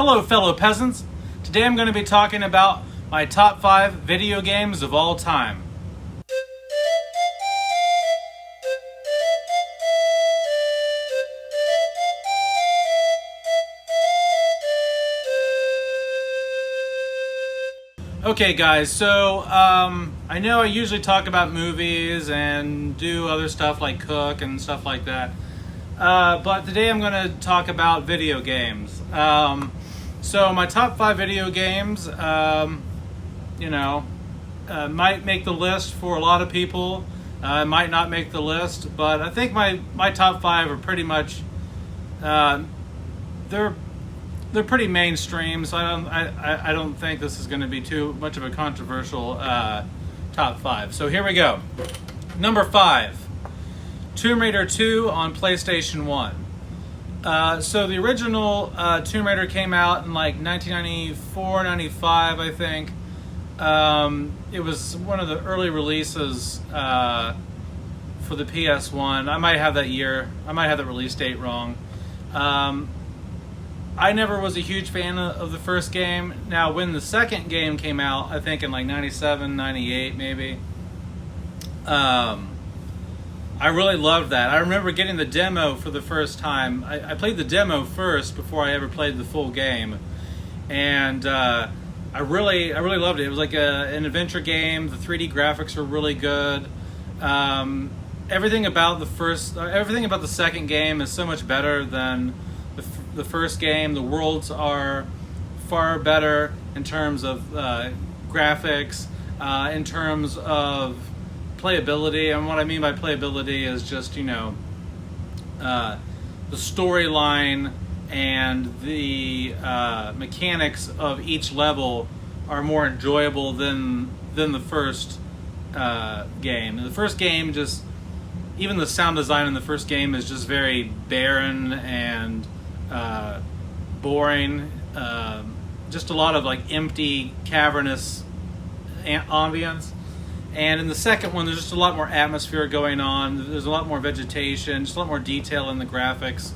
Hello, fellow peasants. Today I'm going to be talking about my top 5 video games of all time. Okay, guys, so I know I usually talk about movies and do other stuff like cook and stuff like that. But today I'm going to talk about video games. So my top 5 video games, might make the list for a lot of people. Might not make the list, but I think my top 5 are pretty much, they're pretty mainstream, so I don't think this is going to be too much of a controversial top 5. So here we go. Number 5, Tomb Raider 2 on PlayStation 1. So the original Tomb Raider came out in like 1994, 95, I think. It was one of the early releases for the PS1. I might have that year. I might have the release date wrong. I never was a huge fan of the first game. Now, when the second game came out, I think in like 97, 98 maybe, I really loved that. I remember getting the demo for the first time. I played the demo first before I ever played the full game. And I really loved it. It was like an adventure game. The 3D graphics were really good. Everything about the second game is so much better than the first game. The worlds are far better in terms of graphics, in terms of playability. And what I mean by playability is just, the storyline and the mechanics of each level are more enjoyable than the first game. The first game, just even the sound design in the first game is just very barren and boring. Just a lot of like empty, cavernous ambience. And in the second one, there's just a lot more atmosphere going on. There's a lot more vegetation, just a lot more detail in the graphics,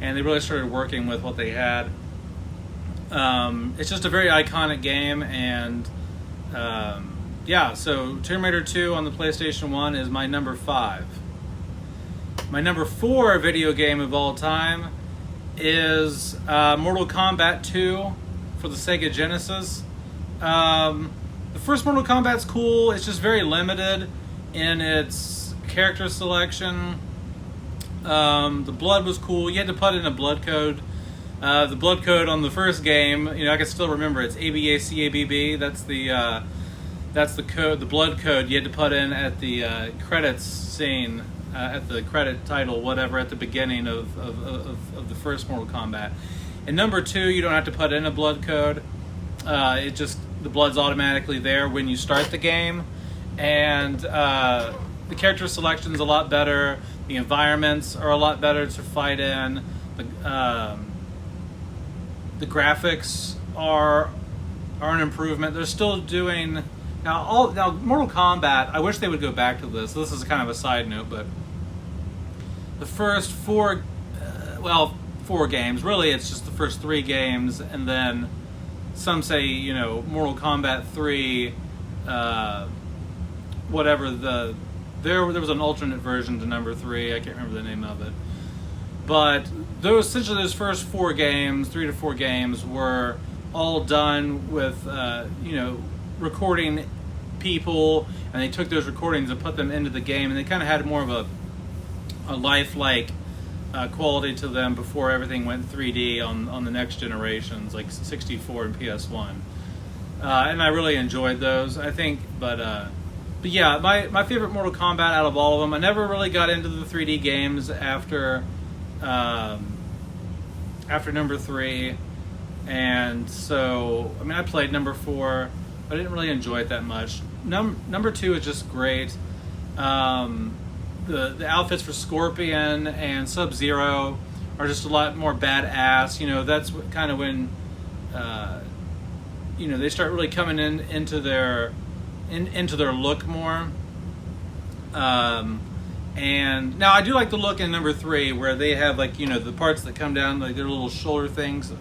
and they really started working with what they had. It's just a very iconic game, and so Tomb Raider 2 on the PlayStation 1 is my number 5. My number 4 video game of all time is Mortal Kombat 2 for the Sega Genesis. The first Mortal Kombat's cool. It's just very limited in its character selection. The blood was cool. You had to put in a blood code. The blood code on the first game, I can still remember. It's ABACABB. That's the code, the blood code you had to put in at the credits scene, at the credit title, whatever, at the beginning of the first Mortal Kombat. In number 2, you don't have to put in a blood code. The blood's automatically there when you start the game, and the character selection's a lot better. The environments are a lot better to fight in. The graphics are an improvement. They're still doing now Mortal Kombat. I wish they would go back to this. This is kind of a side note, but the first 4 games, really it's just the first 3 games, and then some say, Mortal Kombat 3, there was an alternate version to number 3. I can't remember the name of it. But those first 4 games, 3 to 4 games, were all done with, recording people, and they took those recordings and put them into the game, and they kind of had more of a lifelike quality to them before everything went 3D on the next generations, like 64 and PS1. And I really enjoyed those, I think. But yeah, my favorite Mortal Kombat out of all of them. I never really got into the 3D games after number 3. And so, I played number 4, but I didn't really enjoy it that much. Number 2 is just great. The outfits for Scorpion and Sub-Zero are just a lot more badass. That's kind of when they start really coming into their look more. And now I do like the look in number 3 where they have the parts that come down, like their little shoulder things.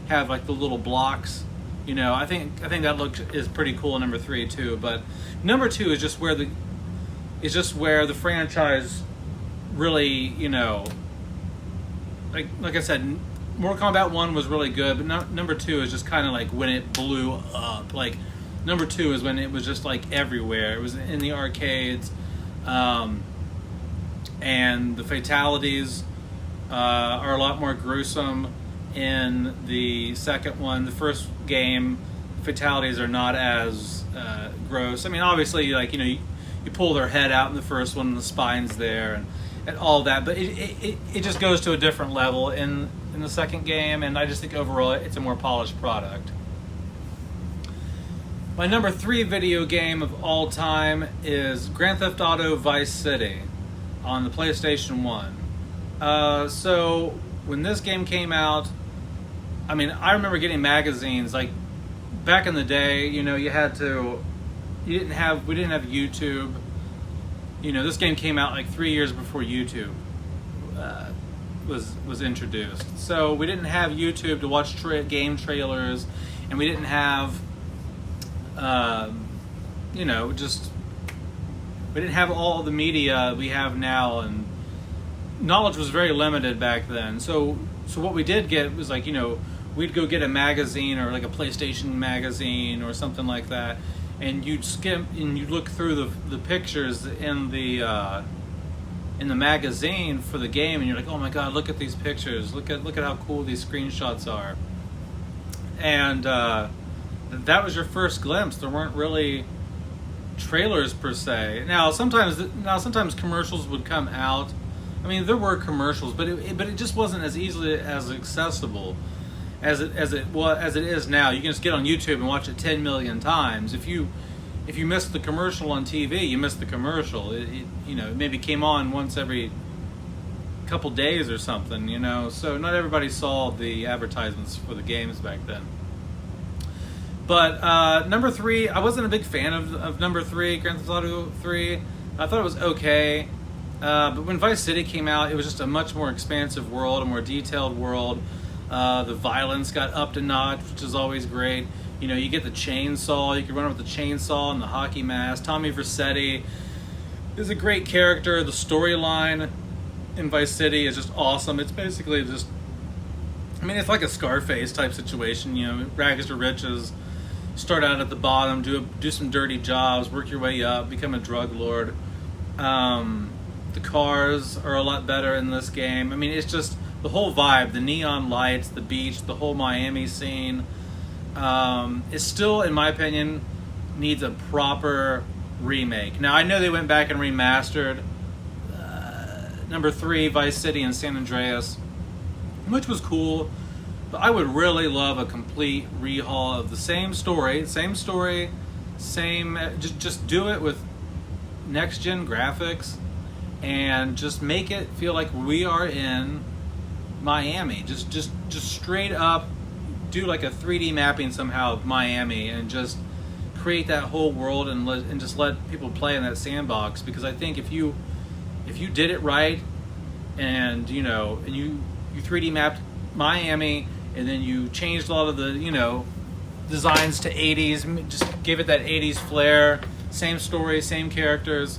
have like the little blocks. You know, I think that look is pretty cool in number 3 too. But number 2 is just where the franchise really, you know, like I said, Mortal Kombat 1 was really good, but number 2 is just kind of like when it blew up. Like number 2 is when it was just like everywhere. It was in the arcades, and the fatalities are a lot more gruesome in the second one. The first game, fatalities are not as gross. I mean, obviously, like, you know, you pull their head out in the first one, and the spine's there, and all that. But it just goes to a different level in the second game, and I just think overall it's a more polished product. My number 3 video game of all time is Grand Theft Auto Vice City on the PlayStation 1. So when this game came out, I mean, I remember getting magazines. Like back in the day, you know, we didn't have YouTube. You know, this game came out like 3 years before YouTube was introduced. So we didn't have YouTube to watch game trailers, and we didn't have, you know, we didn't have all the media we have now, and knowledge was very limited back then. So what we did get was, like, you know, we'd go get a magazine or like a PlayStation magazine or something like that, and you'd skim and you'd look through the pictures in the magazine for the game, and you're like, oh my god, look at these pictures, look at how cool these screenshots are. And that was your first glimpse. There weren't really trailers per se. Now sometimes commercials would come out. I mean, there were commercials, but it just wasn't as easily as accessible as it is now. You can just get on YouTube and watch it 10 million times. If you missed the commercial on TV, you missed the commercial. You know, it maybe came on once every couple days or something, you know. So not everybody saw the advertisements for the games back then. But number 3, I wasn't a big fan of number 3, Grand Theft Auto 3. I thought it was okay. But when Vice City came out, it was just a much more expansive world, a more detailed world. The violence got upped a notch, which is always great. You know, you get the chainsaw, you can run with the chainsaw and the hockey mask. Tommy Vercetti is a great character. The storyline in Vice City is just awesome. It's basically just, I mean, it's like a Scarface type situation. You know, rags to riches, start out at the bottom, do some dirty jobs, work your way up, become a drug lord. The cars are a lot better in this game. I mean, it's just the whole vibe, the neon lights, the beach, the whole Miami scene. It still, in my opinion, needs a proper remake. Now, I know they went back and remastered number 3, Vice City and San Andreas, which was cool, but I would really love a complete rehaul of the same story, just do it with next-gen graphics, and just make it feel like we are in Miami. Just straight up do like a 3D mapping somehow of Miami, and just create that whole world, and just let people play in that sandbox. Because I think if you did it right, and you know, and you 3D mapped Miami, and then you changed a lot of the, you know, designs to 80s, just give it that 80s flair, same story, same characters,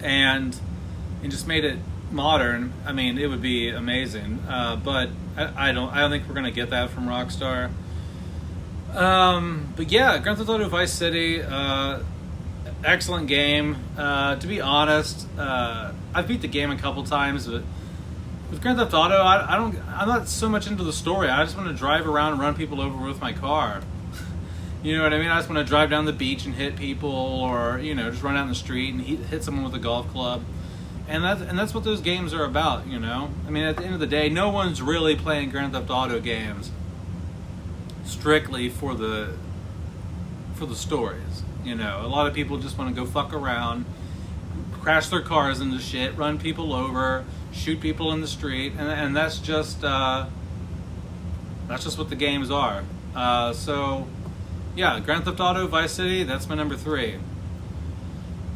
and just made it modern, I mean, it would be amazing. But I don't think we're gonna get that from Rockstar. But yeah, Grand Theft Auto Vice City, excellent game. To be honest, I've beat the game a couple times, but with Grand Theft Auto, I'm not so much into the story. I just want to drive around and run people over with my car. You know what I mean? I just want to drive down the beach and hit people, or, you know, just run down the street and hit someone with a golf club. And that's what those games are about, you know? I mean, at the end of the day, no one's really playing Grand Theft Auto games strictly for the stories, you know? A lot of people just want to go fuck around, crash their cars into shit, run people over, shoot people in the street, and that's just what the games are. So yeah, Grand Theft Auto Vice City, that's my number 3.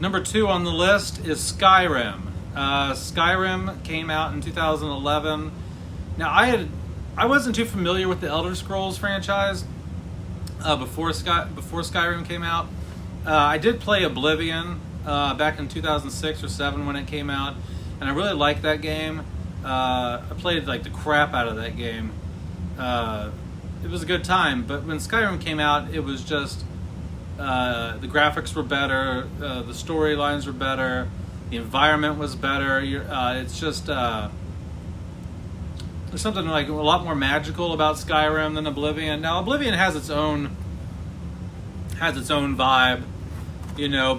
Number 2 on the list is Skyrim. Skyrim came out in 2011. Now, I I wasn't too familiar with the Elder Scrolls franchise before Skyrim came out. I did play Oblivion back in 2006 or 7 when it came out, and I really liked that game. I played like the crap out of that game. It was a good time, but when Skyrim came out, it was just the graphics were better, the storylines were better, the environment was better. It's just there's something like a lot more magical about Skyrim than Oblivion. Now Oblivion has its own vibe,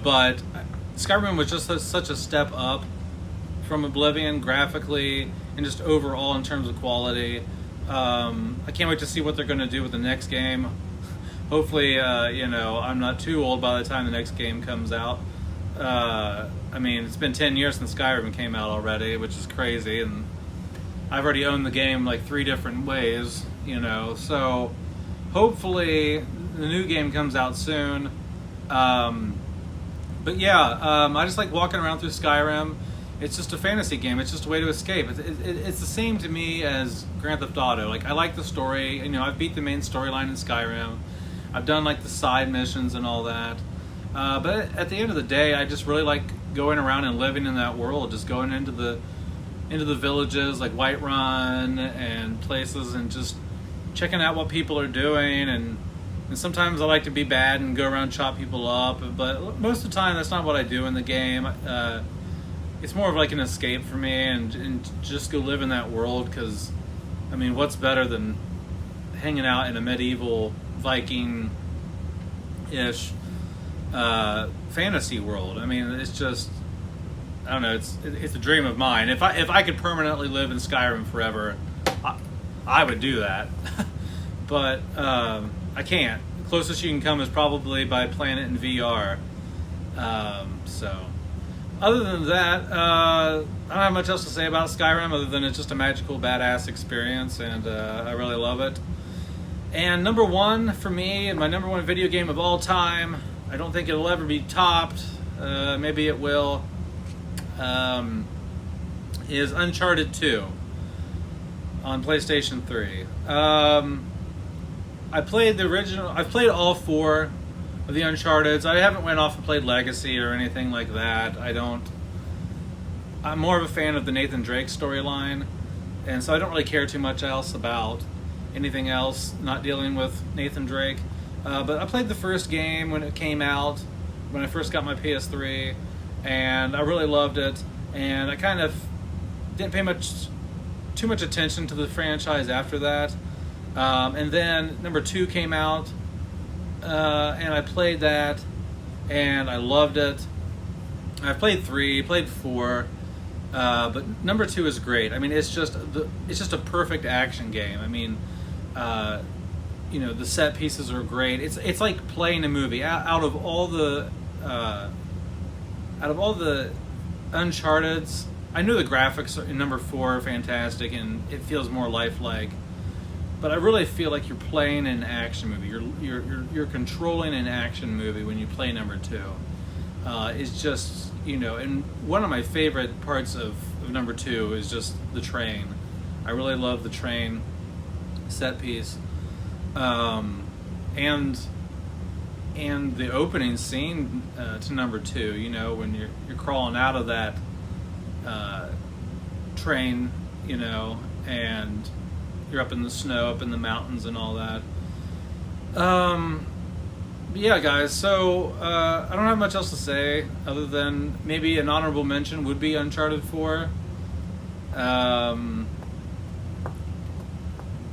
but Skyrim was just such a step up from Oblivion graphically and just overall in terms of quality. I can't wait to see what they're going to do with the next game. Hopefully, I'm not too old by the time the next game comes out. It's been 10 years since Skyrim came out already, which is crazy, and I've already owned the game like 3 different ways, so hopefully the new game comes out soon. I just like walking around through Skyrim. It's just a fantasy game. It's just a way to escape. It's the same to me as Grand Theft Auto. Like, I like the story. I've beat the main storyline in Skyrim. I've done like the side missions and all that. But at the end of the day, I just really like going around and living in that world. Just going into the villages like Whiterun and places and just checking out what people are doing. And sometimes I like to be bad and go around chop people up. But most of the time, that's not what I do in the game. It's more of like an escape for me and just go live in that world, because what's better than hanging out in a medieval Viking-ish fantasy world? It's just, I don't know, it's a dream of mine. If I could permanently live in Skyrim forever, I would do that. But I can't. The closest you can come is probably by playing it in VR. Other than that, I don't have much else to say about Skyrim other than it's just a magical, badass experience, and I really love it. And number 1 for me, my number 1 video game of all time, I don't think it'll ever be topped, maybe it will, is Uncharted 2 on PlayStation 3. I played the original. I've played all 4 of the Uncharteds. I haven't went off and played Legacy or anything like that. I'm more of a fan of the Nathan Drake storyline, and so I don't really care too much else about anything else not dealing with Nathan Drake. But I played the first game when it came out, when I first got my PS3, and I really loved it. And I kind of didn't pay too much attention to the franchise after that. And then number 2 came out, and I played that, and I loved it. I've played 3, played 4, but number 2 is great. It's just a perfect action game. The set pieces are great. It's like playing a movie. Out of all the Uncharted's, I know the graphics in number 4 are fantastic, and it feels more lifelike. But I really feel like you're playing an action movie. You're controlling an action movie when you play number 2. It's just, and one of my favorite parts of number 2 is just the train. I really love the train set piece, and the opening scene to number 2. When you're crawling out of that train, and you're up in the snow, up in the mountains and all that. Yeah, guys, so I don't have much else to say other than maybe an honorable mention would be Uncharted 4.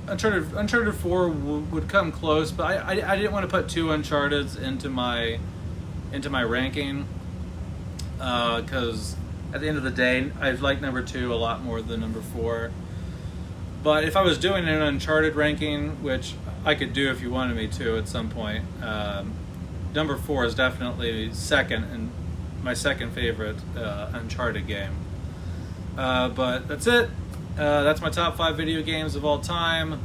Uncharted 4 would come close, but I didn't want to put 2 Uncharteds into my ranking, because at the end of the day, I like number 2 a lot more than number 4. But if I was doing an Uncharted ranking, which I could do if you wanted me to at some point, number 4 is definitely second, and my second favorite Uncharted game. But that's it. That's my top 5 video games of all time.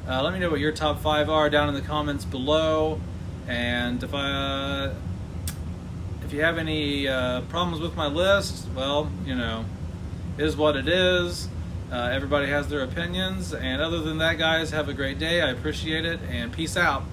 Let me know what your top 5 are down in the comments below. And if you have any problems with my list, well, it is what it is. Everybody has their opinions, and other than that, guys, have a great day. I appreciate it, and peace out.